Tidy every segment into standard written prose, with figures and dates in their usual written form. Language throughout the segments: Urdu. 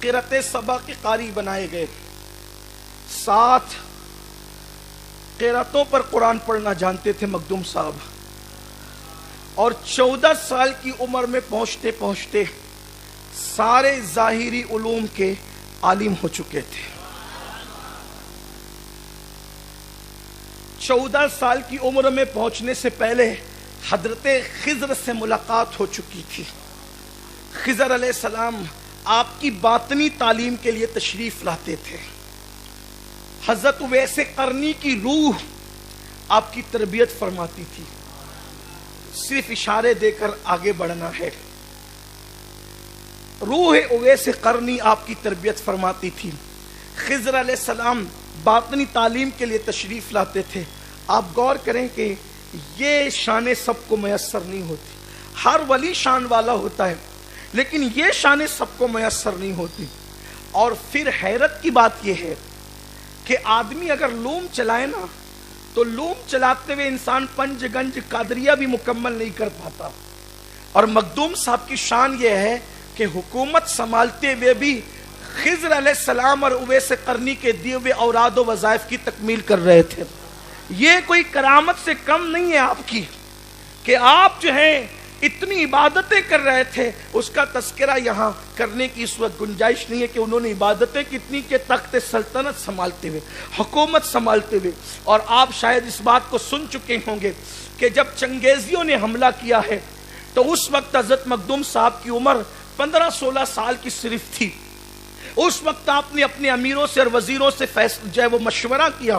قرأت سبا کے قاری بنائے گئے، 7 قرأتوں پر قرآن پڑھنا جانتے تھے مخدوم صاحب، اور 14 سال کی عمر میں پہنچتے پہنچتے سارے ظاہری علوم کے عالم ہو چکے تھے۔ 14 سال کی عمر میں پہنچنے سے پہلے حضرت خضر سے ملاقات ہو چکی تھی۔ خضر علیہ السلام آپ کی باطنی تعلیم کے لیے تشریف لاتے تھے۔ حضرت اویس قرنی کی روح آپ کی تربیت فرماتی تھی، صرف اشارے دے کر آگے بڑھنا ہے۔ روح اویس قرنی آپ کی تربیت فرماتی تھی۔ خضر علیہ السلام باطنی تعلیم کے لیے تشریف لاتے تھے۔ آپ غور کریں کہ یہ شان سب کو میسر نہیں ہوتی، ہر ولی شان والا ہوتا ہے، لیکن یہ شان سب کو میسر نہیں ہوتی۔ اور پھر حیرت کی بات یہ ہے کہ آدمی اگر لوم چلائے نا تو لوم چلاتے ہوئے انسان پنج گنج قادریہ بھی مکمل نہیں کر پاتا، اور مخدوم صاحب کی شان یہ ہے کہ حکومت سنبھالتے ہوئے بھی خضر علیہ السلام اور اویس قرنی کے دیے ہوئے اوراد و وظائف کی تکمیل کر رہے تھے۔ یہ کوئی کرامت سے کم نہیں ہے آپ کی کہ آپ جو ہیں اتنی عبادتیں کر رہے تھے، اس کا تذکرہ یہاں کرنے کی اس وقت گنجائش نہیں ہے کہ انہوں نے عبادتیں کتنی کہ تخت سلطنت سنبھالتے ہوئے، حکومت سنبھالتے ہوئے۔ اور آپ شاید اس بات کو سن چکے ہوں گے کہ جب چنگیزیوں نے حملہ کیا ہے تو اس وقت حضرت مخدوم صاحب کی عمر 15-16 سال کی صرف تھی۔ اس وقت آپ نے اپنے امیروں سے اور وزیروں سے جو ہے وہ مشورہ کیا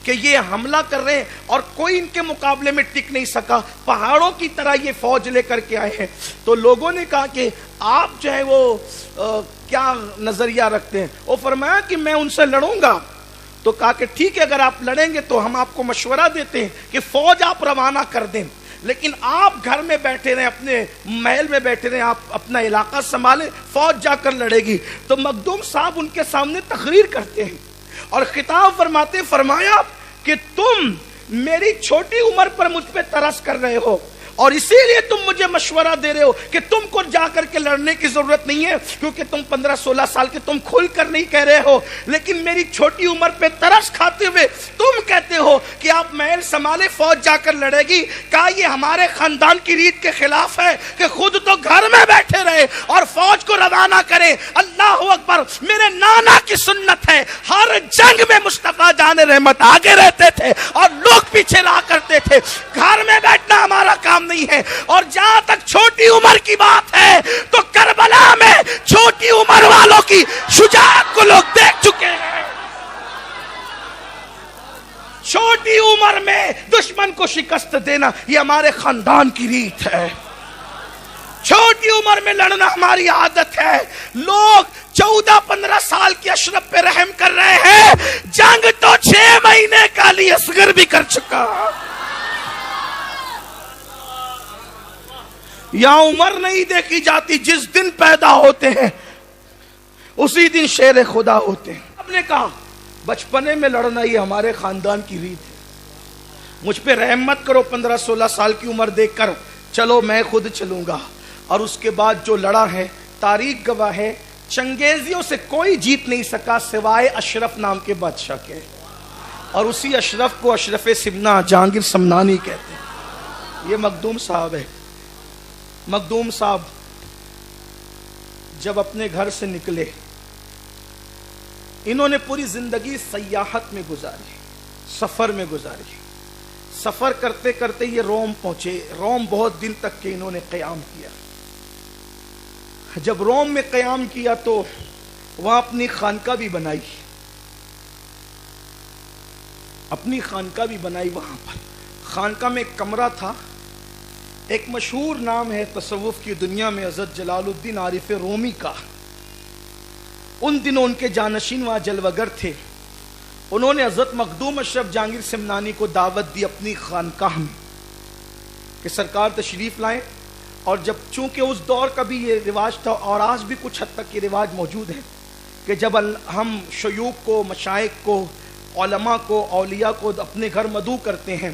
کہ یہ حملہ کر رہے ہیں اور کوئی ان کے مقابلے میں ٹک نہیں سکا، پہاڑوں کی طرح یہ فوج لے کر کے آئے ہیں۔ تو لوگوں نے کہا کہ آپ جو ہے وہ کیا نظریہ رکھتے ہیں؟ وہ فرمایا کہ میں ان سے لڑوں گا۔ تو کہا کہ ٹھیک ہے، اگر آپ لڑیں گے تو ہم آپ کو مشورہ دیتے ہیں کہ فوج آپ روانہ کر دیں، لیکن آپ گھر میں بیٹھے رہیں، اپنے محل میں بیٹھے رہیں، آپ اپنا علاقہ سنبھالیں، فوج جا کر لڑے گی۔ تو مخدوم صاحب ان کے سامنے تقریر کرتے ہیں اور خطاب فرماتے، فرمایا کہ تم میری چھوٹی عمر پر مجھ پہ ترس کر رہے ہو، اور اسی لیے تم مجھے مشورہ دے رہے ہو کہ تم کو جا کر کے لڑنے کی ضرورت نہیں ہے، کیونکہ تم 15-16 سال کے، تم کھل کر نہیں کہہ رہے ہو، لیکن میری چھوٹی عمر پہ ترس کھاتے ہوئے تم کہتے ہو کہ آپ محل سنبھالے، فوج جا کر لڑے گی۔ کہا یہ ہمارے خاندان کی ریت کے خلاف ہے کہ خود تو گھر میں بیٹھے رہے اور فوج کو روانہ کرے۔ اللہ اکبر، میرے نانا کی سنت ہے، ہر جنگ میں مصطفیٰ جان رحمت آگے رہتے تھے اور لوگ پیچھے رہا کرتے تھے۔ گھر میں بیٹھنا ہمارا کام نہیں ہے۔ اور جہاں تک چھوٹی عمر کی بات ہے تو کربلا میں چھوٹی عمر والوں کی شجاعت کو لوگ دیکھ چکے ہیں۔ چھوٹی عمر میں دشمن کو شکست دینا یہ ہمارے خاندان کی ریت ہے، چھوٹی عمر میں لڑنا ہماری عادت ہے۔ لوگ 14-15 سال کے اشرف پہ رحم کر رہے ہیں، جنگ تو 6 مہینے کا علی اصغر بھی کر چکا۔ یا عمر نہیں دیکھی جاتی، جس دن پیدا ہوتے ہیں اسی دن شیر خدا ہوتے ہیں۔ آپ نے کہا بچپنے میں لڑنا یہ ہمارے خاندان کی ریت ہے، مجھ پہ رحم مت کرو 15-16 سال کی عمر دیکھ کر، چلو میں خود چلوں گا۔ اور اس کے بعد جو لڑا ہے تاریخ گواہ ہے، چنگیزیوں سے کوئی جیت نہیں سکا سوائے اشرف نام کے بادشاہ کے، اور اسی اشرف کو اشرف سمنا جہانگیر سمنانی کہتے ہیں۔ یہ مخدوم صاحب ہے۔ مخدوم صاحب جب اپنے گھر سے نکلے، انہوں نے پوری زندگی سیاحت میں گزاری، سفر میں گزاری۔ سفر کرتے کرتے یہ روم پہنچے۔ روم بہت دن تک کے انہوں نے قیام کیا۔ جب روم میں قیام کیا تو وہاں اپنی خانقاہ بھی بنائی، اپنی خانقاہ بھی بنائی۔ وہاں پر خانقاہ میں ایک کمرہ تھا، ایک مشہور نام ہے تصوف کی دنیا میں حضرت جلال الدین عارف رومی کا۔ ان دنوں ان کے جانشین وہاں جلوگر تھے۔ انہوں نے حضرت مخدوم اشرف جہانگیر سمنانی کو دعوت دی اپنی خانقاہ میں کہ سرکار تشریف لائیں۔ اور جب چونکہ اس دور کا بھی یہ رواج تھا اور آج بھی کچھ حد تک یہ رواج موجود ہے کہ جب ہم شیوخ کو، مشائخ کو، علماء کو، اولیاء کو اپنے گھر مدعو کرتے ہیں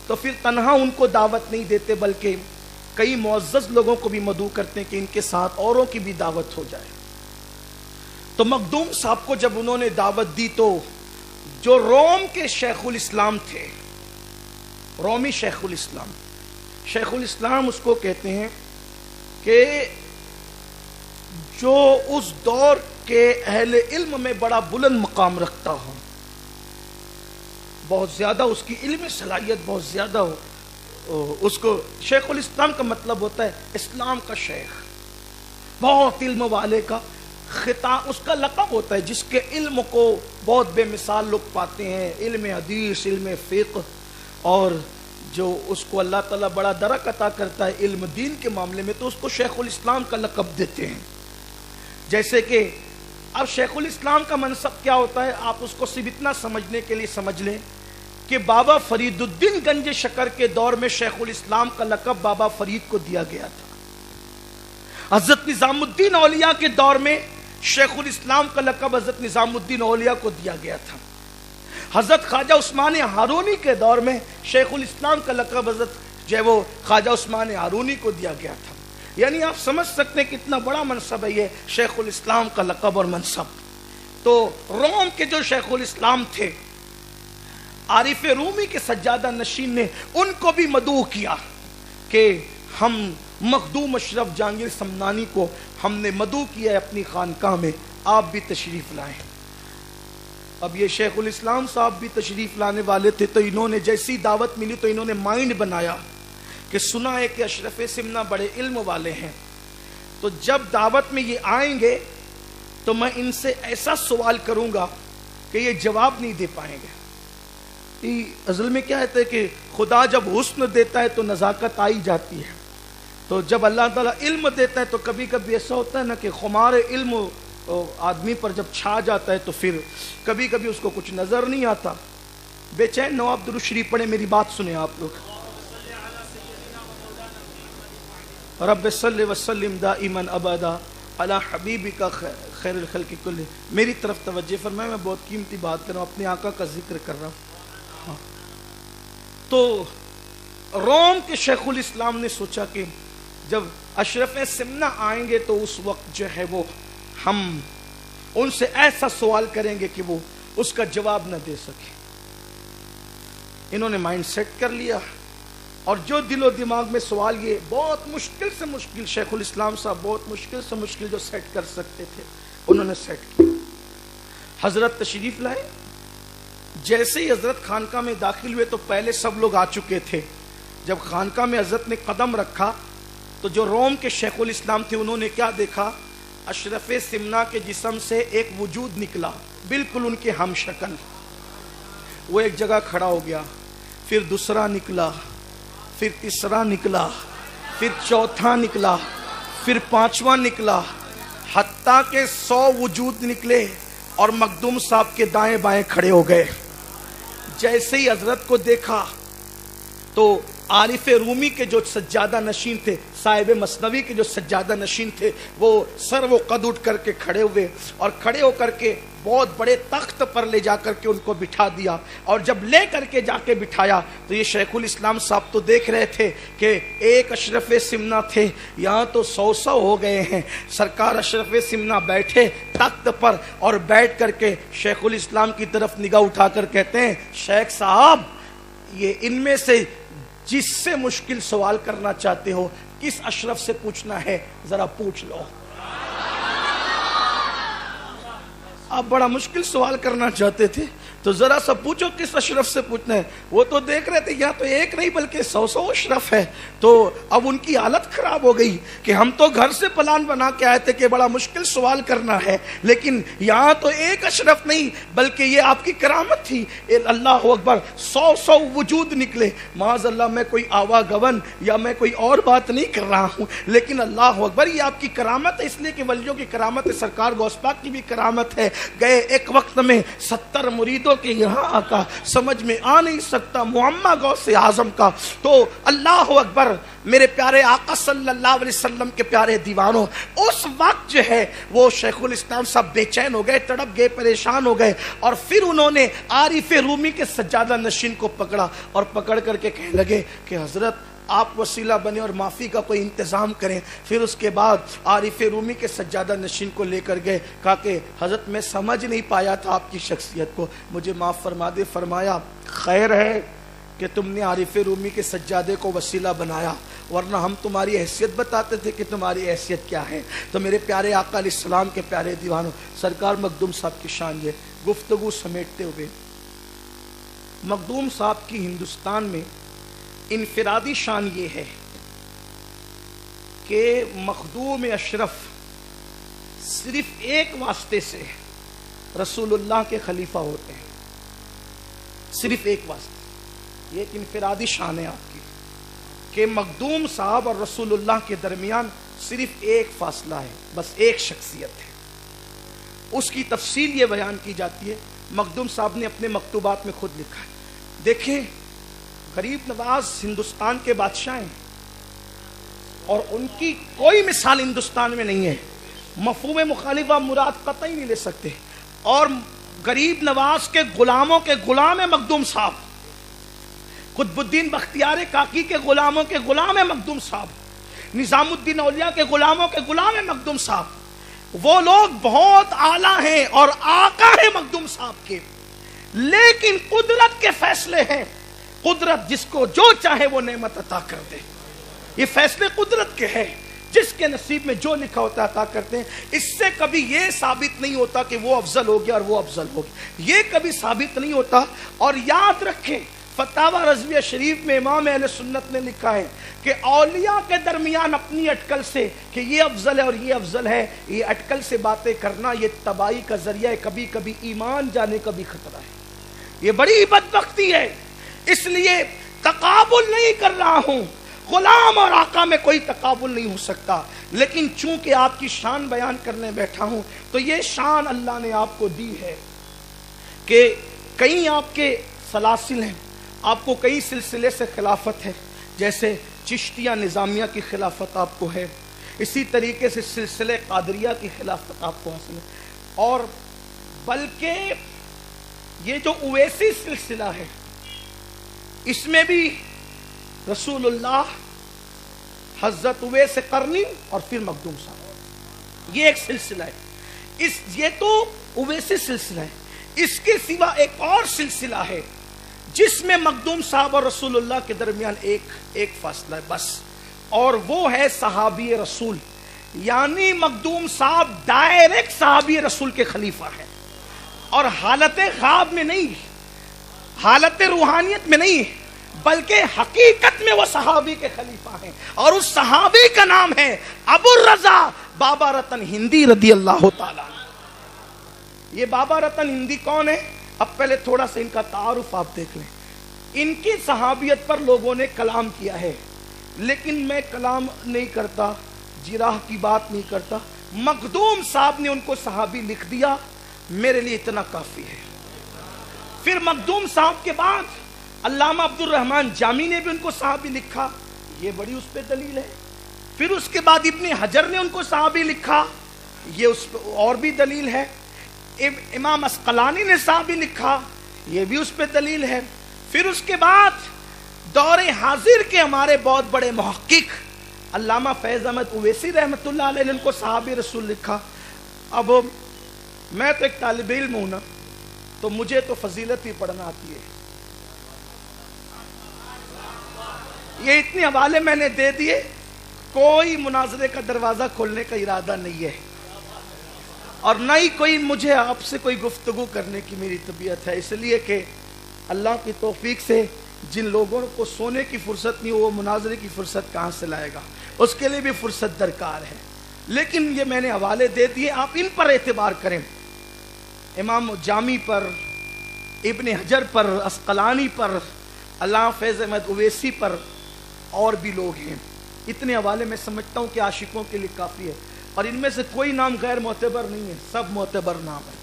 تو پھر تنہا ان کو دعوت نہیں دیتے، بلکہ کئی معزز لوگوں کو بھی مدعو کرتے ہیں کہ ان کے ساتھ اوروں کی بھی دعوت ہو جائے۔ تو مخدوم صاحب کو جب انہوں نے دعوت دی تو جو روم کے شیخ الاسلام تھے، رومی شیخ الاسلام اس کو کہتے ہیں کہ جو اس دور کے اہل علم میں بڑا بلند مقام رکھتا ہو، بہت زیادہ اس کی علمی صلاحیت بہت زیادہ ہو، اس کو شیخ الاسلام کا مطلب ہوتا ہے اسلام کا شیخ، بہت علم والے کا خطاب اس کا لقب ہوتا ہے، جس کے علم کو بہت بے مثال لوگ پاتے ہیں، علم حدیث، علم فقہ، اور جو اس کو اللہ تعالیٰ بڑا درک عطا کرتا ہے علم دین کے معاملے میں، تو اس کو شیخ الاسلام کا لقب دیتے ہیں۔ جیسے کہ اب شیخ الاسلام کا منصب کیا ہوتا ہے، آپ اس کو صرف اتنا سمجھنے کے لیے سمجھ لیں کہ بابا فرید الدین گنج شکر کے دور میں شیخ الاسلام کا لقب بابا فرید کو دیا گیا تھا۔ حضرت نظام الدین اولیاء کے دور میں شیخ الاسلام کا لقب حضرت نظام الدین اولیاء کو دیا گیا تھا۔ حضرت خواجہ عثمان ہارونی کے دور میں شیخ الاسلام کا لقب حضرت جو ہے وہ خواجہ عثمان ہارونی کو دیا گیا تھا۔ یعنی آپ سمجھ سکتے ہیں کتنا بڑا منصب ہے یہ شیخ الاسلام کا لقب اور منصب۔ تو روم کے جو شیخ الاسلام تھے، عارف رومی کے سجادہ نشین نے ان کو بھی مدعو کیا کہ ہم مخدوم اشرف جہانگیر سمنانی کو ہم نے مدعو کیا ہے اپنی خانقاہ میں، آپ بھی تشریف لائیں۔ اب یہ شیخ الاسلام صاحب بھی تشریف لانے والے تھے، تو انہوں نے جیسی دعوت ملی تو انہوں نے مائنڈ بنایا کہ سنا ہے کہ اشرف سمنا بڑے علم والے ہیں، تو جب دعوت میں یہ آئیں گے تو میں ان سے ایسا سوال کروں گا کہ یہ جواب نہیں دے پائیں گے۔ اصل میں کیا ہے کہ خدا جب حسن دیتا ہے تو نزاکت آئی جاتی ہے، تو جب اللہ تعالیٰ علم دیتا ہے تو کبھی کبھی ایسا ہوتا ہے نا کہ خمار علم آدمی پر جب چھا جاتا ہے تو پھر کبھی کبھی اس کو کچھ نظر نہیں آتا۔ بے چین نواب درود شریف پڑھیں، میری بات سنیں آپ لوگ۔ رب صلی وسلم دائما ابدا علی حبیبک خیر الخلق کل۔ میری طرف توجہ فرمائیں، میں بہت قیمتی بات کر رہا ہوں، اپنے آقا کا ذکر کر رہا ہوں۔ تو روم کے شیخ الاسلام نے سوچا کہ جب اشرف سمنا آئیں گے تو اس وقت جو ہے وہ ہم ان سے ایسا سوال کریں گے کہ وہ اس کا جواب نہ دے سکے۔ انہوں نے مائنڈ سیٹ کر لیا، اور جو دل و دماغ میں سوال یہ بہت مشکل سے مشکل، شیخ الاسلام صاحب بہت مشکل سے مشکل جو سیٹ کر سکتے تھے انہوں نے سیٹ کیا۔ حضرت تشریف لائے، جیسے ہی حضرت خانقاہ میں داخل ہوئے تو پہلے سب لوگ آ چکے تھے۔ جب خانقاہ میں حضرت نے قدم رکھا تو جو روم کے شیخ الاسلام تھے انہوں نے کیا دیکھا، اشرف سمنا کے جسم سے ایک وجود نکلا بالکل ان کے ہم شکل، وہ ایک جگہ کھڑا ہو گیا، پھر دوسرا نکلا، پھر تیسرا نکلا، پھر چوتھا نکلا، پھر پانچواں نکلا، حتیٰ کہ 100 وجود نکلے اور مخدوم صاحب کے دائیں بائیں کھڑے ہو گئے۔ جیسے ہی حضرت کو دیکھا تو عارف رومی کے جو سجادہ نشین تھے، صاحب مثنوی کے جو سجادہ نشین تھے، وہ سر و قد اٹھ کر کے کھڑے ہوئے، اور کھڑے ہو کر کے بہت بڑے تخت پر لے جا کر کے ان کو بٹھا دیا۔ اور جب لے کر کے جا کے بٹھایا تو یہ شیخ الاسلام صاحب تو دیکھ رہے تھے کہ ایک اشرف سمنا تھے، یہاں تو 100 ہو گئے ہیں۔ سرکار اشرف سمنا بیٹھے تخت پر، اور بیٹھ کر کے شیخ الاسلام کی طرف نگاہ اٹھا کر کہتے ہیں، شیخ صاحب یہ ان میں سے جس سے مشکل سوال کرنا چاہتے ہو، کس اشرف سے پوچھنا ہے ذرا پوچھ لو۔ آپ بڑا مشکل سوال کرنا چاہتے تھے تو ذرا سا پوچھو کس اشرف سے پوچھنا ہے۔ وہ تو دیکھ رہے تھے یہاں تو ایک نہیں بلکہ 100 اشرف ہے، تو اب ان کی حالت خراب ہو گئی کہ ہم تو گھر سے پلان بنا کے آئے تھے کہ بڑا مشکل سوال کرنا ہے، لیکن یہاں تو ایک اشرف نہیں بلکہ یہ آپ کی کرامت تھی۔ اللہ اکبر، 100 وجود نکلے۔ معاذ اللہ میں کوئی آوا گون یا میں کوئی اور بات نہیں کر رہا ہوں، لیکن اللہ اکبر یہ آپ کی کرامت ہے، اس لیے کہ ولیوں کی کرامت ہے، سرکار غوث پاک کی بھی کرامت ہے۔ گئے ایک وقت میں 70 مریدوں کہ یہاں آقا سمجھ میں آ نہیں سکتا معمہ غوث اعظم کا، تو اللہ اکبر میرے پیارے آقا صلی اللہ علیہ وسلم کے پیارے دیوانوں، اس وقت جو ہے وہ شیخ الاسلام صاحب بے چین ہو گئے، تڑپ گئے، پریشان ہو گئے، اور پھر انہوں نے عارف رومی کے سجادہ نشین کو پکڑا اور پکڑ کر کے کہنے لگے کہ حضرت آپ وسیلہ بنے اور معافی کا کوئی انتظام کریں. پھر اس کے بعد عارف رومی کے سجادہ نشین کو لے کر گئے, کہا کہ حضرت میں سمجھ نہیں پایا تھا آپ کی شخصیت کو, مجھے معاف فرما دے. فرمایا خیر ہے کہ تم نے عارف رومی کے سجادے کو وسیلہ بنایا, ورنہ ہم تمہاری حیثیت بتاتے تھے کہ تمہاری حیثیت کیا ہے. تو میرے پیارے آقا علیہ السلام کے پیارے دیوانوں, سرکار مخدوم صاحب کی شان یہ. گفتگو سمیٹتے ہوئے, مخدوم صاحب کی ہندوستان میں انفرادی شان یہ ہے کہ مخدوم اشرف صرف ایک واسطے سے رسول اللہ کے خلیفہ ہوتے ہیں, صرف ایک واسطے. یہ ایک انفرادی شان ہے آپ کی کہ مخدوم صاحب اور رسول اللہ کے درمیان صرف ایک فاصلہ ہے, بس ایک شخصیت ہے. اس کی تفصیل یہ بیان کی جاتی ہے, مخدوم صاحب نے اپنے مکتوبات میں خود لکھا ہے. دیکھیں, غریب نواز ہندوستان کے بادشاہ ہیں اور ان کی کوئی مثال ہندوستان میں نہیں ہے. مفہوم مخالفہ مراد قطعی نہیں لے سکتے. اور غریب نواز کے غلاموں کے غلام ہے مخدوم صاحب, قطب الدین بختیار کاکی کے غلاموں کے غلام ہے مخدوم صاحب, نظام الدین اولیاء کے غلاموں کے غلام ہے مخدوم صاحب. وہ لوگ بہت اعلیٰ ہیں اور آقا ہیں مخدوم صاحب کے, لیکن قدرت کے فیصلے ہیں. قدرت جس کو جو چاہے وہ نعمت عطا کر دے. یہ فیصلے قدرت کے ہیں, جس کے نصیب میں جو لکھا ہوتا ہے عطا کرتے ہیں. اس سے کبھی یہ ثابت نہیں ہوتا کہ وہ افضل ہو گیا اور وہ افضل ہو گیا, یہ کبھی ثابت نہیں ہوتا. اور یاد رکھیں, فتاوی رضویہ شریف میں امام اہل سنت نے لکھا ہے کہ اولیاء کے درمیان اپنی اٹکل سے کہ یہ افضل ہے اور یہ افضل ہے, یہ اٹکل سے باتیں کرنا یہ تباہی کا ذریعہ ہے, کبھی کبھی ایمان جانے کا بھی خطرہ ہے. یہ بڑی بدبختی ہے. اس لیے تقابل نہیں کر رہا ہوں, غلام اور آقا میں کوئی تقابل نہیں ہو سکتا, لیکن چونکہ آپ کی شان بیان کرنے بیٹھا ہوں تو یہ شان اللہ نے آپ کو دی ہے کہ کئی آپ کے سلاسل ہیں, آپ کو کئی سلسلے سے خلافت ہے, جیسے چشتیہ نظامیہ کی خلافت آپ کو ہے, اسی طریقے سے سلسلے قادریہ کی خلافت آپ کو حاصل ہے. اور بلکہ یہ جو اویسی سلسلہ ہے اس میں بھی رسول اللہ, حضرت اویس قرنی اور پھر مخدوم صاحب, یہ ایک سلسلہ ہے. یہ تو اویسی سلسلہ ہے. اس کے سوا ایک اور سلسلہ ہے جس میں مخدوم صاحب اور رسول اللہ کے درمیان ایک فاصلہ ہے بس, اور وہ ہے صحابی رسول. یعنی مخدوم صاحب ڈائریکٹ صحابی رسول کے خلیفہ ہیں, اور حالت خواب میں نہیں, حالت روحانیت میں نہیں, بلکہ حقیقت میں وہ صحابی کے خلیفہ ہیں. اور اس صحابی کا نام ہے ابو الرضا بابا رتن ہندی رضی اللہ تعالیٰ. یہ بابا رتن ہندی کون ہے؟ اب پہلے تھوڑا سا ان کا تعارف آپ دیکھ لیں. ان کی صحابیت پر لوگوں نے کلام کیا ہے, لیکن میں کلام نہیں کرتا, جراح کی بات نہیں کرتا. مخدوم صاحب نے ان کو صحابی لکھ دیا, میرے لیے اتنا کافی ہے. پھر مخدوم صاحب کے بعد علامہ عبد الرحمن جامی نے بھی ان کو صحابی لکھا, یہ بڑی اس پہ دلیل ہے. پھر اس کے بعد ابن حجر نے ان کو صحابی لکھا, یہ اس پہ اور بھی دلیل ہے. امام اسقلانی نے صحابی لکھا, یہ بھی اس پہ دلیل ہے. پھر اس کے بعد دور حاضر کے ہمارے بہت بڑے محقق علامہ فیض احمد اویسی رحمۃ اللہ علیہ نے ان کو صحابی رسول لکھا. اب میں تو ایک طالب علم ہوں نا, تو مجھے تو فضیلت ہی پڑھنا آتی ہے. یہ اتنے حوالے میں نے دے دیے, کوئی مناظرے کا دروازہ کھولنے کا ارادہ نہیں ہے, اور نہ ہی کوئی مجھے آپ سے کوئی گفتگو کرنے کی میری طبیعت ہے. اس لیے کہ اللہ کی توفیق سے جن لوگوں کو سونے کی فرصت نہیں, وہ مناظرے کی فرصت کہاں سے لائے گا, اس کے لیے بھی فرصت درکار ہے. لیکن یہ میں نے حوالے دے دیے, آپ ان پر اعتبار کریں. امام جامی پر, ابن حجر پر, اسقلانی پر, علامہ فیض احمد اویسی پر, اور بھی لوگ ہیں. اتنے حوالے میں سمجھتا ہوں کہ عاشقوں کے لیے کافی ہے, اور ان میں سے کوئی نام غیر معتبر نہیں ہے, سب معتبر نام ہے.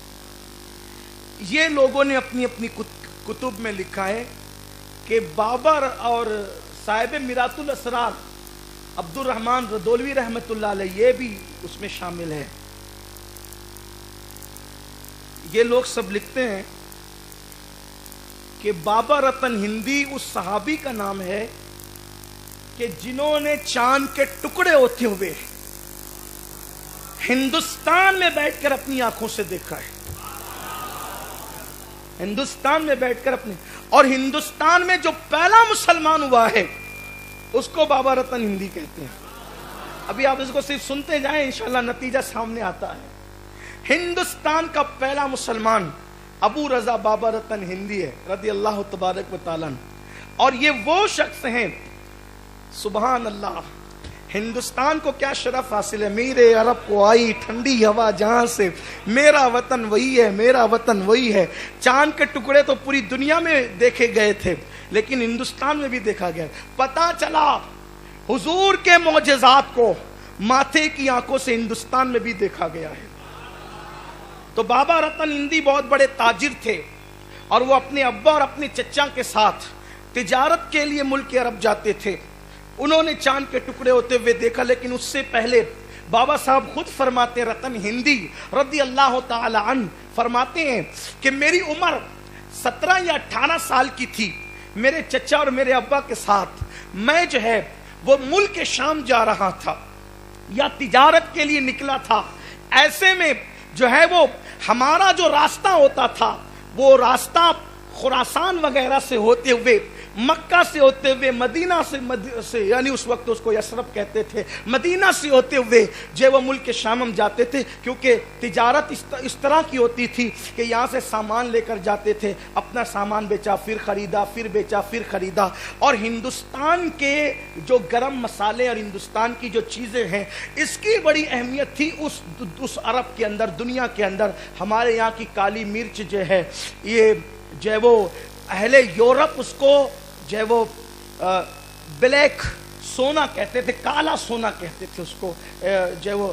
یہ لوگوں نے اپنی اپنی کتب میں لکھا ہے کہ بابر اور صاحب میرات الاسرار عبد الرحمن رضولوی رحمۃ اللہ علیہ, یہ بھی اس میں شامل ہے. یہ لوگ سب لکھتے ہیں کہ بابا رتن ہندی اس صحابی کا نام ہے کہ جنہوں نے چاند کے ٹکڑے ہوتے ہوئے ہندوستان میں بیٹھ کر اپنی آنکھوں سے دیکھا ہے. ہندوستان میں بیٹھ کر اور ہندوستان میں جو پہلا مسلمان ہوا ہے اس کو بابا رتن ہندی کہتے ہیں. ابھی آپ اس کو صرف سنتے جائیں، انشاءاللہ نتیجہ سامنے آتا ہے. ہندوستان کا پہلا مسلمان ابو رضا بابا رتن ہندی ہے رضی اللہ تبارک و تعالیٰ. اور یہ وہ شخص ہیں، سبحان اللہ، ہندوستان کو کیا شرف حاصل ہے. میرے عرب کو آئی ٹھنڈی ہوا جہاں سے، میرا وطن وہی ہے، میرا وطن وہی ہے. چاند کے ٹکڑے تو پوری دنیا میں دیکھے گئے تھے لیکن ہندوستان میں بھی دیکھا گیا. پتا چلا حضور کے معجزات کو ماتھے کی آنکھوں سے ہندوستان میں بھی دیکھا گیا ہے. تو بابا رتن ہندی بہت بڑے تاجر تھے اور وہ اپنے ابا اور اپنے چچا کے ساتھ تجارت کے لیے ملک عرب جاتے تھے. انہوں نے چاند کے ٹکڑے ہوتے ہوئے دیکھا، لیکن اس سے پہلے بابا صاحب خود فرماتے، رتن ہندی رضی اللہ تعالی عنہ فرماتے ہیں کہ میری عمر 17 یا 18 سال کی تھی. میرے چچا اور میرے ابا کے ساتھ میں جو ہے وہ ملک شام جا رہا تھا یا تجارت کے لیے نکلا تھا. ایسے میں جو ہے وہ ہمارا جو راستہ ہوتا تھا وہ راستہ خراسان وغیرہ سے ہوتے ہوئے، مکہ سے ہوتے ہوئے، مدینہ سے یعنی اس وقت اس کو یثرب کہتے تھے، مدینہ سے ہوتے ہوئے جو وہ ملک شام ہم جاتے تھے. کیونکہ تجارت اس طرح کی ہوتی تھی کہ یہاں سے سامان لے کر جاتے تھے، اپنا سامان بیچا پھر خریدا، پھر بیچا پھر خریدا. اور ہندوستان کے جو گرم مسالے اور ہندوستان کی جو چیزیں ہیں اس کی بڑی اہمیت تھی اس عرب کے اندر، دنیا کے اندر. ہمارے یہاں کی کالی مرچ جو ہے، یہ جو ہے وہ اہل یورپ اس کو جو ہے وہ بلیک سونا کہتے تھے، کالا سونا کہتے تھے اس کو، جو ہے وہ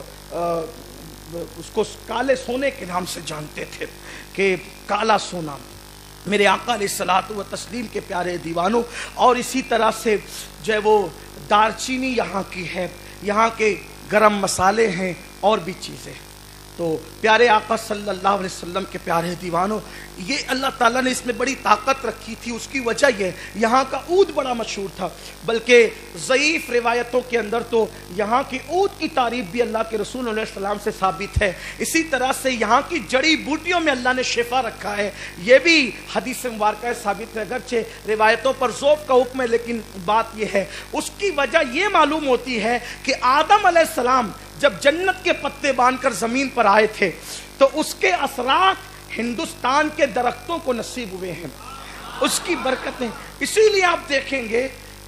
اس کو کالے سونے کے نام سے جانتے تھے کہ کالا سونا. میرے آقا علیہ الصلوۃ و تسلیم کے پیارے دیوانوں، اور اسی طرح سے جو ہے وہ دارچینی یہاں کی ہے، یہاں کے گرم مسالے ہیں اور بھی چیزیں. تو پیارے آقا صلی اللہ علیہ وسلم کے پیارے دیوانوں، یہ اللہ تعالیٰ نے اس میں بڑی طاقت رکھی تھی. اس کی وجہ یہ یہاں کا اود بڑا مشہور تھا، بلکہ ضعیف روایتوں کے اندر تو یہاں کی اود کی تعریف بھی اللہ کے رسول علیہ السلام سے ثابت ہے. اسی طرح سے یہاں کی جڑی بوٹیوں میں اللہ نے شفا رکھا ہے، یہ بھی حدیث مبارکہ ثابت ہے. اگرچہ روایتوں پر ذوب کا حکم ہے لیکن بات یہ ہے، اس کی وجہ یہ معلوم ہوتی ہے کہ آدم علیہ السلام جب جنت کے پتے باندھ کر زمین پر آئے تھے تو اس کے اثرات ہندوستان کے درختوں کو نصیب ہوئے ہیں، اس کی برکتیں. اسی لیے آپ دیکھیں گے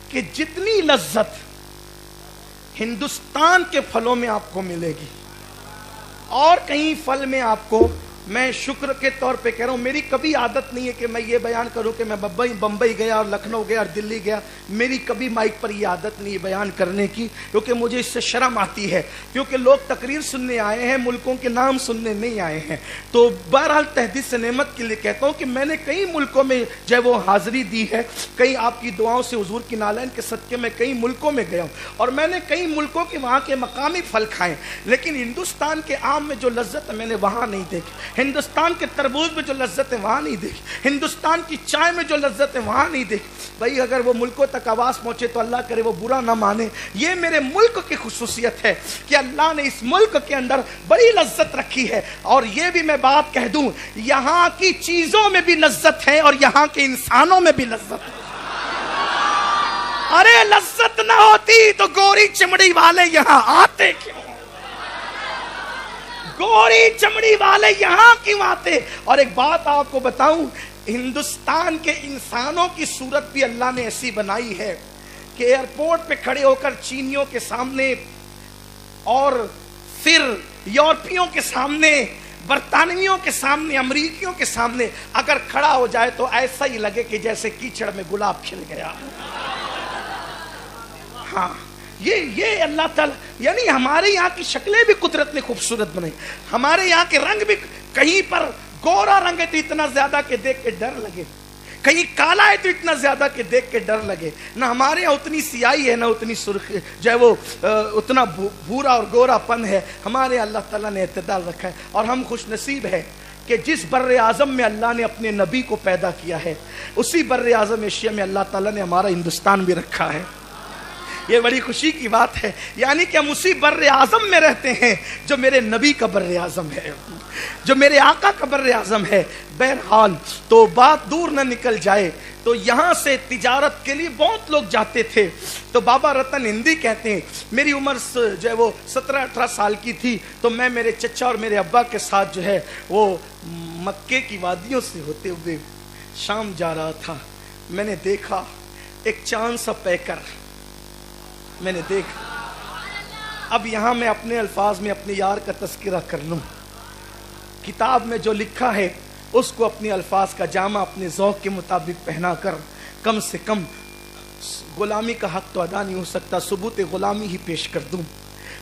کہ جتنی لذت ہندوستان کے پھلوں میں آپ کو ملے گی اور کہیں پھل میں آپ کو، میں شکر کے طور پہ کہہ رہا ہوں، میری کبھی عادت نہیں ہے کہ میں یہ بیان کروں کہ میں بمبئی گیا اور لکھنؤ گیا اور دلی گیا. میری کبھی مائک پر یہ عادت نہیں ہے بیان کرنے کی، کیونکہ مجھے اس سے شرم آتی ہے، کیونکہ لوگ تقریر سننے آئے ہیں، ملکوں کے نام سننے نہیں آئے ہیں. تو بہرحال تحدیث نعمت کے لیے کہتا ہوں کہ میں نے کئی ملکوں میں جو ہے وہ حاضری دی ہے، کئی آپ کی دعاؤں سے حضور کی نالین کے صدقے میں کئی ملکوں میں گیا ہوں اور میں نے کئی ملکوں کے وہاں کے مقامی پھل کھائے، لیکن ہندوستان کے آم میں جو لذت ہے میں نے وہاں نہیں دیکھی، ہندوستان کے تربوز میں جو لذت ہے وہاں نہیں دیکھی، ہندوستان کی چائے میں جو لذت ہے وہاں نہیں دیکھی. بھائی اگر وہ ملکوں تک آواز پہنچے تو اللہ کرے وہ برا نہ مانے. یہ میرے ملک کی خصوصیت ہے کہ اللہ نے اس ملک کے اندر بڑی لذت رکھی ہے. اور یہ بھی میں بات کہہ دوں، یہاں کی چیزوں میں بھی لذت ہے اور یہاں کے انسانوں میں بھی لذت ہے. ارے لذت نہ ہوتی تو گوری چمڑی والے یہاں آتے کیوں؟ گوری چمڑی والے یہاں کیوں آتے؟ اور ایک بات آپ کو بتاؤں، ہندوستان کے انسانوں کی صورت بھی اللہ نے ایسی بنائی ہے کہ ایئرپورٹ پہ کھڑے ہو کر چینیوں کے سامنے اور پھر یورپیوں کے سامنے، برطانویوں کے سامنے، امریکیوں کے سامنے اگر کھڑا ہو جائے تو ایسا ہی لگے کہ جیسے کیچڑ میں گلاب کھل گیا. ہاں، یہ اللہ تعالیٰ، یعنی ہمارے یہاں کی شکلیں بھی قدرت نے خوبصورت بنائی. ہمارے یہاں کے رنگ بھی، کہیں پر گورا رنگ ہے تو اتنا زیادہ کہ دیکھ کے ڈر لگے، کہیں کالا ہے تو اتنا زیادہ کہ دیکھ کے ڈر لگے. نہ ہمارے یہاں اتنی سیاہی ہے نہ اتنی سرخی، جو ہے وہ اتنا بھورا اور گورا پن ہے. ہمارے اللہ تعالیٰ نے اعتدال رکھا ہے اور ہم خوش نصیب ہے کہ جس بر اعظم میں اللہ نے اپنے نبی کو پیدا کیا ہے اسی بر اعظم ایشیا میں اللہ تعالیٰ نے ہمارا ہندوستان بھی رکھا ہے. یہ بڑی خوشی کی بات ہے، یعنی کہ ہم اسی بر اعظم میں رہتے ہیں جو میرے نبی کا بر اعظم ہے، جو میرے آقا کا بر اعظم ہے۔ بہرحال تو بات دور نہ نکل جائے تو یہاں سے تجارت کے لیے بہت لوگ جاتے تھے۔ تو بابا رتن ہندی کہتے ہیں میری عمر جو ہے وہ 17-18 سال کی تھی، تو میں میرے چچا اور میرے ابا کے ساتھ جو ہے وہ مکے کی وادیوں سے ہوتے ہوئے شام جا رہا تھا۔ میں نے دیکھا ایک چاند سا پیکر، میں نے دیکھا۔ اب یہاں میں اپنے الفاظ میں اپنے یار کا تذکرہ کر لوں، کتاب میں جو لکھا ہے اس کو اپنے الفاظ کا جامع اپنے ذوق کے مطابق پہنا کر کم سے کم غلامی کا حق تو ادا نہیں ہو سکتا، ثبوت غلامی ہی پیش کر دوں۔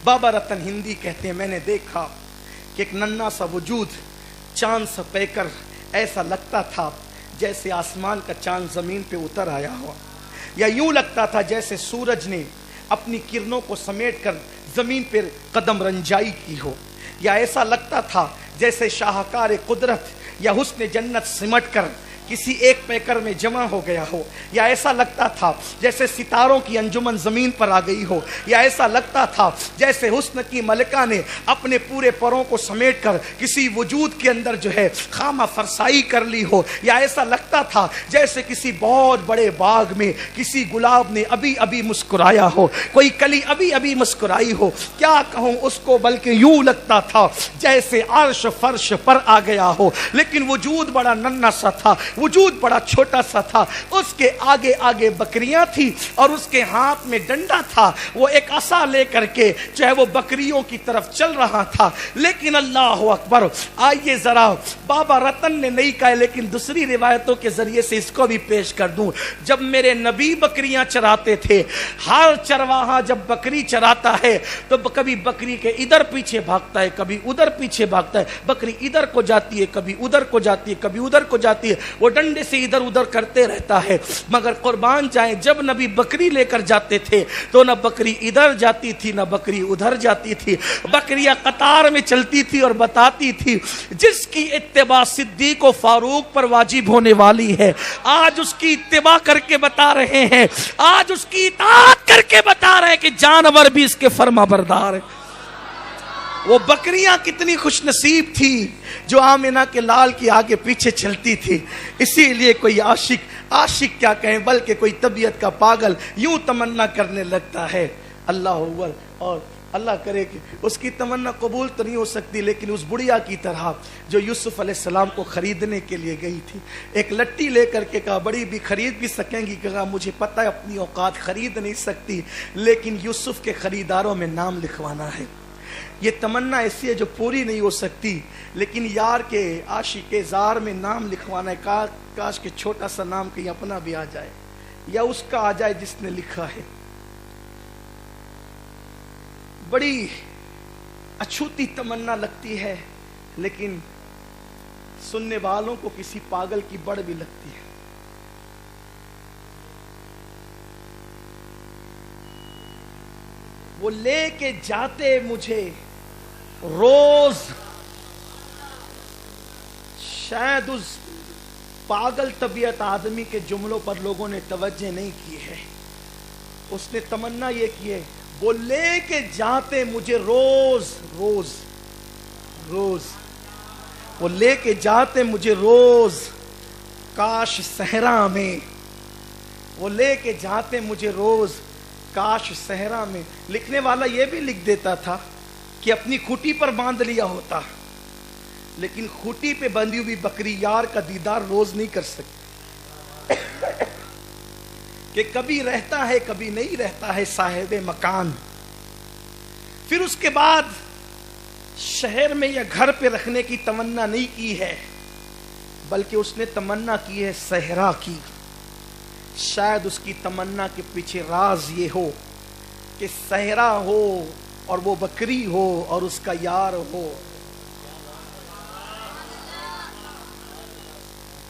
بابا رتن ہندی کہتے ہیں میں نے دیکھا کہ ایک ننھا سا وجود چاند سا پیکر، ایسا لگتا تھا جیسے آسمان کا چاند زمین پہ اتر آیا ہوا، یا یوں لگتا تھا جیسے سورج نے اپنی کرنوں کو سمیٹ کر زمین پر قدم رنجائی کی ہو، یا ایسا لگتا تھا جیسے شاہکار قدرت یا حسن جنت سمٹ کر کسی ایک پیکر میں جمع ہو گیا ہو، یا ایسا لگتا تھا جیسے ستاروں کی انجمن زمین پر آ گئی ہو، یا ایسا لگتا تھا جیسے حسن کی ملکہ نے اپنے پورے پروں کو سمیٹ کر کسی وجود کے اندر جو ہے خامہ فرسائی کر لی ہو، یا ایسا لگتا تھا جیسے کسی بہت بڑے باغ میں کسی گلاب نے ابھی ابھی مسکرایا ہو، کوئی کلی ابھی ابھی مسکرائی ہو، کیا کہوں اس کو، بلکہ یوں لگتا تھا جیسے عرش فرش پر آ گیا ہو، لیکن وجود بڑا ننھا سا تھا، وجود بڑا چھوٹا سا تھا، اس کے آگے آگے بکریاں تھی اور اس کے ہاتھ میں ڈنڈا تھا، وہ ایک عصا لے کر کے جو ہے وہ بکریوں کی طرف چل رہا تھا۔ لیکن اللہ اکبر، آئیے ذرا بابا رتن نے نہیں کہا لیکن دوسری روایتوں کے ذریعے سے اس کو بھی پیش کر دوں۔ جب میرے نبی بکریاں چراتے تھے، ہر چرواہا جب بکری چراتا ہے تو کبھی بکری کے ادھر پیچھے بھاگتا ہے، کبھی ادھر پیچھے بھاگتا ہے، بکری ادھر کو جاتی ہے، کبھی ادھر کو جاتی ہے، کبھی ادھر کو جاتی ہے، وہ ڈنڈے سے ادھر ادھر کرتے رہتا ہے۔ مگر قربان جائیں جب نبی بکری لے کر جاتے تھے تو نہ بکری ادھر جاتی تھی نہ بکری ادھر جاتی تھی، بکریاں قطار میں چلتی تھی اور بتاتی تھی جس کی اتباع صدیق و فاروق پر واجب ہونے والی ہے، آج اس کی اتباع کر کے بتا رہے ہیں، آج اس کی اطاعت کر کے بتا رہے ہیں کہ جانور بھی اس کے فرما بردار ہے۔ وہ بکریاں کتنی خوش نصیب تھی جو آمنہ کے لال کی آگے پیچھے چلتی تھی۔ اسی لیے کوئی عاشق کیا کہیں بلکہ کوئی طبیعت کا پاگل یوں تمنا کرنے لگتا ہے اللہ اکبر، اور اللہ کرے کہ اس کی تمنا قبول تو نہیں ہو سکتی، لیکن اس بڑھیا کی طرح جو یوسف علیہ السلام کو خریدنے کے لیے گئی تھی، ایک لٹی لے کر کے کہا بڑی بھی خرید بھی سکیں گی، کہا مجھے پتہ ہے اپنی اوقات خرید نہیں سکتی لیکن یوسف کے خریداروں میں نام لکھوانا ہے۔ یہ تمنا ایسی ہے جو پوری نہیں ہو سکتی، لیکن یار کے عاشق زار میں نام لکھوانا ہے، کاش کہ چھوٹا سا نام کہیں اپنا بھی آ جائے یا اس کا آ جائے جس نے لکھا ہے۔ بڑی اچھوتی تمنا لگتی ہے لیکن سننے والوں کو کسی پاگل کی بڑھ بھی لگتی ہے۔ وہ لے کے جاتے مجھے روز، شاید اس پاگل طبیعت آدمی کے جملوں پر لوگوں نے توجہ نہیں کی ہے، اس نے تمنا یہ کی ہے وہ لے کے جاتے مجھے روز روز روز، وہ لے کے جاتے مجھے روز کاش صحرا میں، وہ لے کے جاتے مجھے روز کاش صحرا میں۔ لکھنے والا یہ بھی لکھ دیتا تھا کہ اپنی کھوٹی پر باندھ لیا ہوتا، لیکن کھوٹی پہ بندھی ہوئی بکری یار کا دیدار روز نہیں کر سکتی، کہ کبھی رہتا ہے کبھی نہیں رہتا ہے صاحب مکان۔ پھر اس کے بعد شہر میں یا گھر پہ رکھنے کی تمنا نہیں کی ہے بلکہ اس نے تمنا کی ہے صحرا کی۔ شاید اس کی تمنا کے پیچھے راز یہ ہو کہ صحرا ہو اور وہ بکری ہو اور اس کا یار ہو۔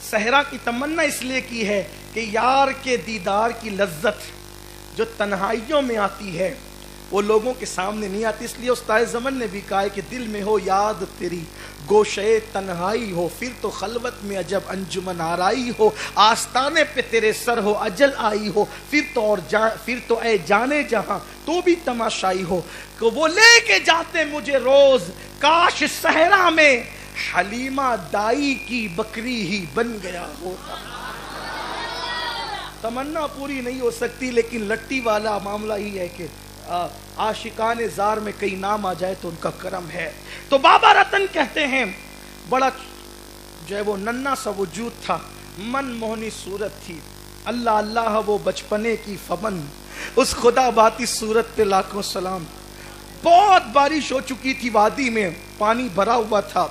صحرا کی تمنا اس لیے کی ہے کہ یار کے دیدار کی لذت جو تنہائیوں میں آتی ہے وہ لوگوں کے سامنے نہیں آتی. اس لیے استاد زمن نے بھی کہا ہے کہ دل میں ہو یاد تیری گوشے تنہائی ہو, پھر تو خلوت میں عجب انجمن آرائی ہو, آستانے پہ تیرے سر ہو اجل آئی ہو, پھر تو اے جانے جہاں تو بھی تماشائی ہو, کہ وہ لے کے جاتے مجھے روز کاش صحرا میں حلیمہ دائی کی بکری ہی بن گیا ہوتا. تمنا پوری نہیں ہو سکتی, لیکن لٹی والا معاملہ ہی ہے کہ عاشقان زار میں کئی نام آ جائے تو ان کا کرم ہے. تو بابا رتن کہتے ہیں بڑا جو ہے وہ ننھا سا وجود تھا, من موہنی صورت تھی, اللہ اللہ وہ بچپنے کی فمن, اس خدا باتی صورت پہ لاکھوں سلام. بہت بارش ہو چکی تھی, وادی میں پانی بھرا ہوا تھا,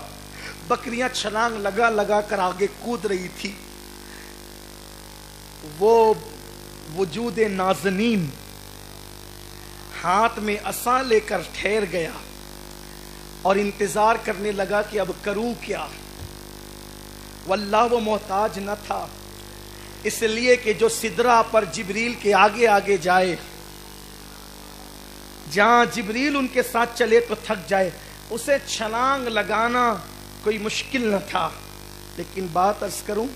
بکریاں چھلانگ لگا لگا کر آگے کود رہی تھی. وہ وجود نازنین ہاتھ میں عصا لے کر ٹھہر گیا اور انتظار کرنے لگا کہ اب کروں کیا. واللہ وہ محتاج نہ تھا, اس لیے کہ جو سدرہ پر جبریل کے آگے آگے جائے, جہاں جبریل ان کے ساتھ چلے تو تھک جائے, اسے چھلانگ لگانا کوئی مشکل نہ تھا. لیکن بات عرض کروں,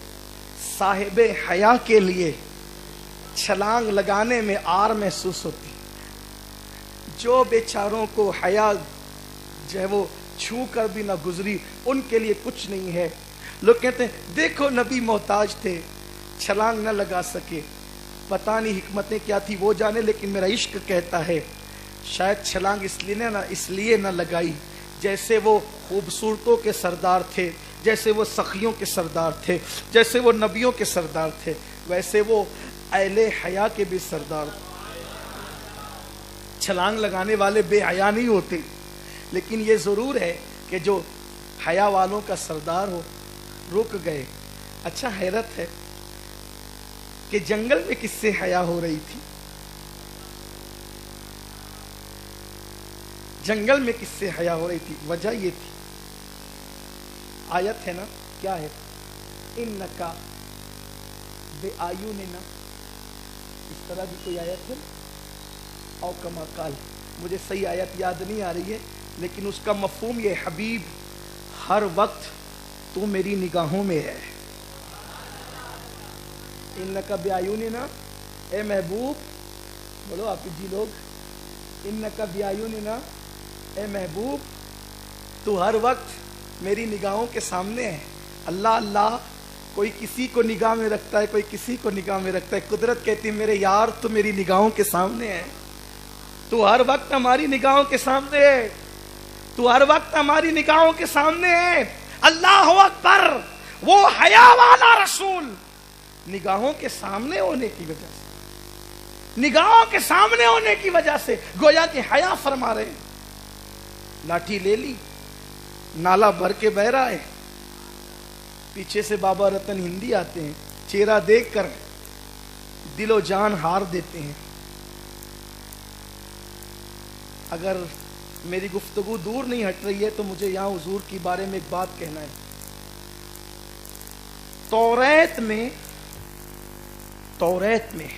صاحب حیا کے لیے چھلانگ لگانے میں آر محسوس ہوتی. جو بیچاروں کو حیا جو ہے وہ چھو کر بھی نہ گزری, ان کے لیے کچھ نہیں ہے. لوگ کہتے ہیں دیکھو نبی محتاج تھے, چھلانگ نہ لگا سکے, پتہ نہیں حکمتیں کیا تھی وہ جانے, لیکن میرا عشق کہتا ہے شاید چھلانگ اس لیے نہ لگائی جیسے وہ خوبصورتوں کے سردار تھے, جیسے وہ سخیوں کے سردار تھے, جیسے وہ نبیوں کے سردار تھے, ویسے وہ اہل حیا کے بھی سردار تھے. چھلانگ لگانے والے بے حیا نہیں ہوتے, لیکن یہ ضرور ہے کہ جو حیا والوں کا سردار ہو رک گئے. اچھا حیرت ہے کہ جنگل میں کس سے حیا ہو رہی تھی, جنگل میں کس سے حیا ہو رہی تھی؟ وجہ یہ تھی, آیت ہے نا, کیا ہے, انکا بِأَعْيُنِنَا, اس طرح بھی کوئی آیت ہے او کما قال, مجھے صحیح آیت یاد نہیں آ رہی ہے, لیکن اس کا مفہوم یہ, حبیب ہر وقت تو میری نگاہوں میں ہے. انکا بِأَعْيُنِنَا, اے محبوب, بولو آپ جی لوگ, انکا بِأَعْيُنِنَا, اے محبوب تو ہر وقت میری نگاہوں کے سامنے ہے. اللہ اللہ, کوئی کسی کو نگاہ میں رکھتا ہے, کوئی کسی کو نگاہ میں رکھتا ہے. قدرت کہتی ہے میرے یار تو میری نگاہوں کے سامنے ہے, تو ہر وقت ہماری نگاہوں کے سامنے ہے, تو ہر وقت ہماری نگاہوں کے سامنے ہے. اللہ اکبر, وہ حیا والا رسول نگاہوں کے سامنے ہونے کی وجہ سے, نگاہوں کے سامنے ہونے کی وجہ سے گویا کہ حیا فرما رہے ہیں. لاٹھی لے لی, نالا بھر کے بہ رہا ہے, پیچھے سے بابا رتن ہندی آتے ہیں, چہرہ دیکھ کر دل و جان ہار دیتے ہیں. اگر میری گفتگو دور نہیں ہٹ رہی ہے تو مجھے یہاں حضور کی بارے میں ایک بات کہنا ہے. توریت میں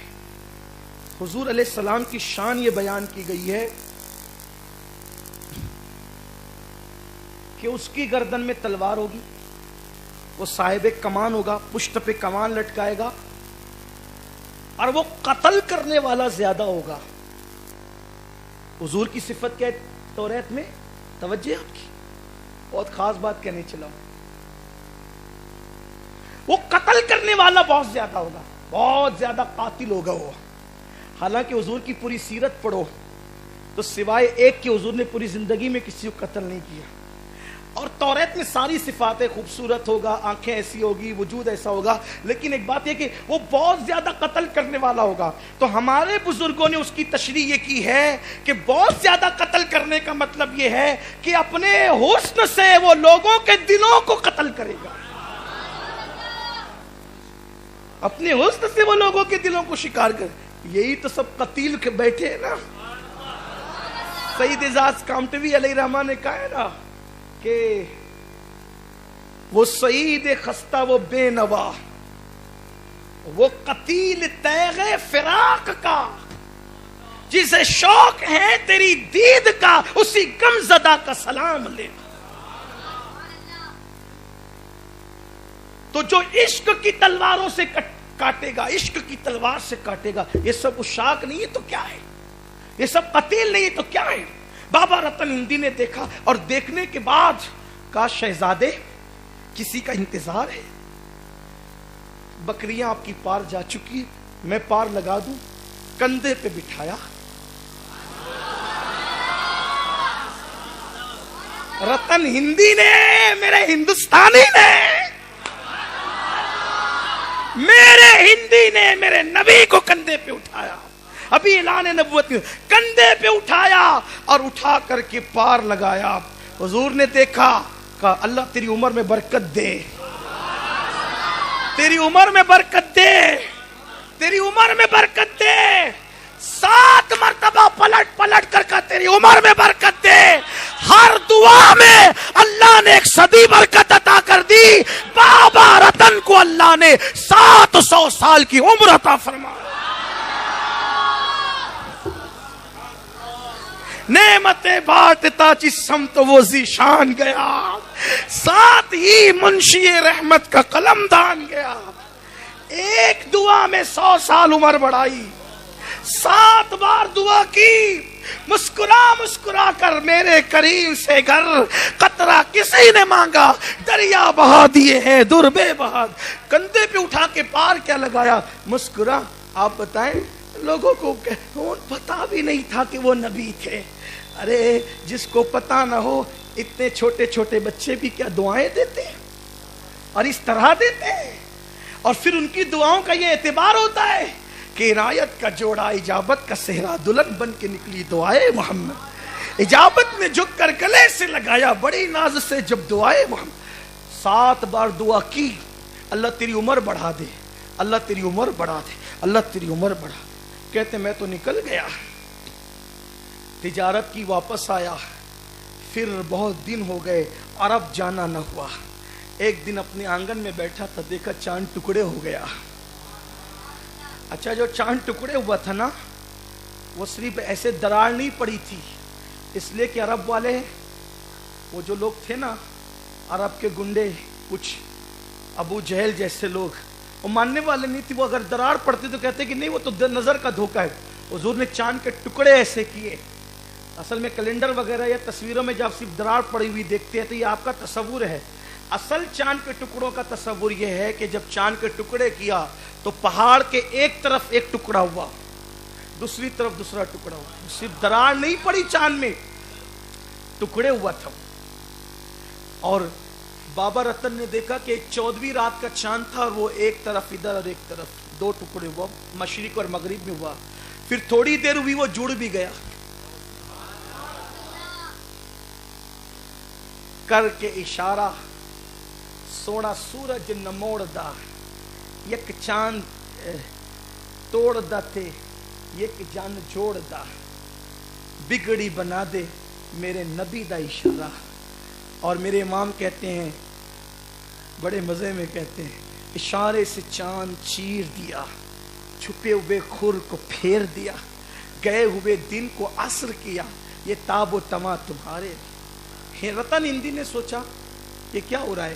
حضور علیہ السلام کی شان یہ بیان کی گئی ہے کہ اس کی گردن میں تلوار ہوگی, وہ صاحب کمان ہوگا, پشت پہ کمان لٹکائے گا, اور وہ قتل کرنے والا زیادہ ہوگا. حضور کی صفت کیا ہے توریت میں؟ توجہ آپ کی, بہت خاص بات کہنے چلا ہوں. وہ قتل کرنے والا بہت زیادہ ہوگا, بہت زیادہ قاتل ہوگا وہ. حالانکہ حضور کی پوری سیرت پڑھو تو سوائے ایک کہ حضور نے پوری زندگی میں کسی کو قتل نہیں کیا. اور توریت میں ساری صفاتیں, خوبصورت ہوگا, آنکھیں ایسی ہوگی, وجود ایسا ہوگا, لیکن ایک بات یہ کہ وہ بہت زیادہ قتل کرنے والا ہوگا. تو ہمارے بزرگوں نے اس کی تشریح یہ کی ہے کہ بہت زیادہ قتل کرنے کا مطلب یہ ہے کہ اپنے حسن سے وہ لوگوں کے دلوں کو قتل کرے گا, اپنے حسن سے وہ لوگوں کے دلوں کو شکار کرے. یہی تو سب قتیل کے بیٹھے ہیں نا. سید اعزاز کامٹوی علیہ رحمہ نے کہا ہے نا کہ وہ سعید خستہ وہ بے نوا, وہ قتیل تیغ فراق کا, جسے شوق ہے تیری دید کا اسی غم زدہ کا سلام لے. تو جو عشق کی تلواروں سے کاٹے گا، عشق کی تلوار سے کاٹے گا، یہ سب عشاق نہیں ہے تو کیا ہے؟ یہ سب قتیل نہیں ہے تو کیا ہے؟ بابا رتن ہندی نے دیکھا اور دیکھنے کے بعد کہا شہزادے کسی کا انتظار ہے؟ بکریاں آپ کی پار جا چکی، میں پار لگا دوں. کندھے پہ بٹھایا. رتن ہندی نے، میرے ہندوستانی نے، میرے ہندی نے میرے نبی کو کندھے پہ اٹھایا. ابھی اعلان نبوت میں کندھے پہ اٹھایا اور اٹھا کر کے پار لگایا. حضور نے دیکھا، کہا اللہ تیری عمر میں برکت دے، تیری عمر میں برکت دے، تیری عمر میں برکت دے. 7 مرتبہ پلٹ پلٹ کر کہا تیری عمر میں برکت دے. ہر دعا میں اللہ نے 1 صدی برکت عطا کر دی. بابا رتن کو اللہ نے 700 سال کی عمر عطا فرمایا. نعمت بانٹتا جس سمت وہ ذیشان گیا، ساتھ ہی منشی رحمت کا قلم دان گیا. ایک دعا میں 100 سال عمر بڑھائی. 7 بار دعا کی، مسکرا مسکرا کر میرے کریم سے گھر قطرہ کسی نے مانگا، دریا بہا دیے ہیں در بے بہا. کندھے پہ اٹھا کے پار کیا لگایا، مسکرا. آپ بتائیں لوگوں کو پتا بھی نہیں تھا کہ وہ نبی تھے. ارے جس کو پتا نہ ہو، اتنے چھوٹے چھوٹے بچے بھی کیا دعائیں دیتے ہیں اور اس طرح دیتے ہیں. اور پھر ان کی دعاؤں کا یہ اعتبار ہوتا ہے کہ عنایت کا جوڑا اجابت کا صحرا دلہن بن کے نکلی دعائے محمد. اجابت میں جھک کر گلے سے لگایا بڑی ناز سے جب دعائے محمد. 7 بار دعا کی، اللہ تیری عمر بڑھا دے، اللہ تیری عمر بڑھا دے، اللہ تیری عمر بڑھا دے. کہتے میں تو نکل گیا، تجارت کی واپس آیا. پھر بہت دن ہو گئے، عرب جانا نہ ہوا. ایک دن اپنے آنگن میں بیٹھا تھا، دیکھا چاند ٹکڑے ہو گیا. اچھا جو چاند ٹکڑے ہوا تھا نا، وہ صرف ایسے دراڑ نہیں پڑی تھی، اس لیے کہ عرب والے، وہ جو لوگ تھے نا عرب کے گنڈے، کچھ ابو جہل جیسے لوگ، وہ ماننے والے نہیں تھے. وہ اگر دراڑ پڑتی تو کہتے کہ نہیں وہ تو نظر کا دھوکہ ہے. حضور نے چاند کے ٹکڑے ایسے کیے. اصل میں کیلنڈر وغیرہ یا تصویروں میں جب صرف دراڑ پڑی ہوئی دیکھتے ہیں تو یہ آپ کا تصور ہے. اصل چاند کے ٹکڑوں کا تصور یہ ہے کہ جب چاند کے ٹکڑے کیا تو پہاڑ کے ایک طرف ایک ٹکڑا ہوا، دوسری طرف دوسرا ٹکڑا ہوا. صرف دراڑ نہیں پڑی چاند میں، ٹکڑے ہوا تھا. اور بابا رتن نے دیکھا کہ 14ویں رات کا چاند تھا اور وہ ایک طرف ادھر اور ایک طرف 2 ٹکڑے ہوا، مشرق اور مغرب میں ہوا. پھر تھوڑی دیر ہوئی وہ جڑ بھی گیا. کر کے اشارہ سونا سورج نہ موڑ دا، یک چاند توڑ دا تے یک جان جوڑ دا، بگڑی بنا دے میرے نبی دا اشارہ. اور میرے امام کہتے ہیں، بڑے مزے میں کہتے ہیں، اشارے سے چاند چیر دیا، چھپے ہوئے خور کو پھیر دیا، گئے ہوئے دن کو عصر کیا، یہ تاب و تما تمہارے. رتن ہندی نے سوچا یہ کیا ہو رہا ہے،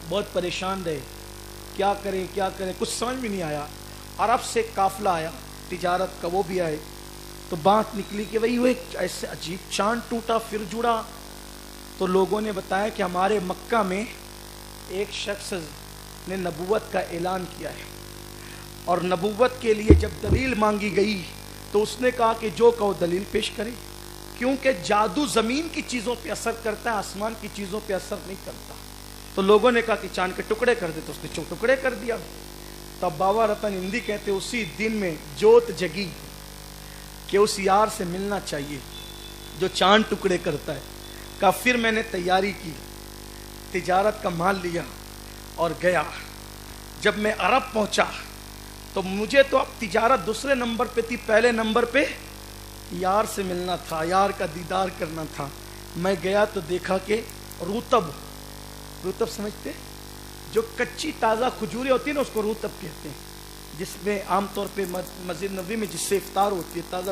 بہت پریشان رہے، کیا کریں کیا کریں، کچھ سمجھ بھی نہیں آیا. عرب سے قافلہ آیا تجارت کا، وہ بھی آئے تو بات نکلی کہ وہی وہ ایسے عجیب چاند ٹوٹا پھر جڑا. تو لوگوں نے بتایا کہ ہمارے مکہ میں ایک شخص نے نبوت کا اعلان کیا ہے، اور نبوت کے لیے جب دلیل مانگی گئی تو اس نے کہا کہ جو کہو دلیل پیش کرے، کیونکہ جادو زمین کی چیزوں پہ اثر کرتا ہے، آسمان کی چیزوں پہ اثر نہیں کرتا. تو لوگوں نے کہا کہ چاند کے ٹکڑے کر دے، تو اس نے ٹکڑے کر دیا. تب بابا رتن ہندی کہتے اسی دن میں جوت جگی کہ اس یار سے ملنا چاہیے جو چاند ٹکڑے کرتا ہے. کہا پھر میں نے تیاری کی، تجارت کا مال لیا اور گیا. جب میں عرب پہنچا تو مجھے تو اب تجارت دوسرے نمبر پہ تھی، پہلے نمبر پہ یار سے ملنا تھا، یار کا دیدار کرنا تھا. میں گیا تو دیکھا کہ روتب سمجھتے، جو کچی تازہ کھجوریں ہوتی ہیں نا اس کو روتب کہتے ہیں، جس میں عام طور پہ مسجد نبوی میں جس سے افطار ہوتی ہے تازہ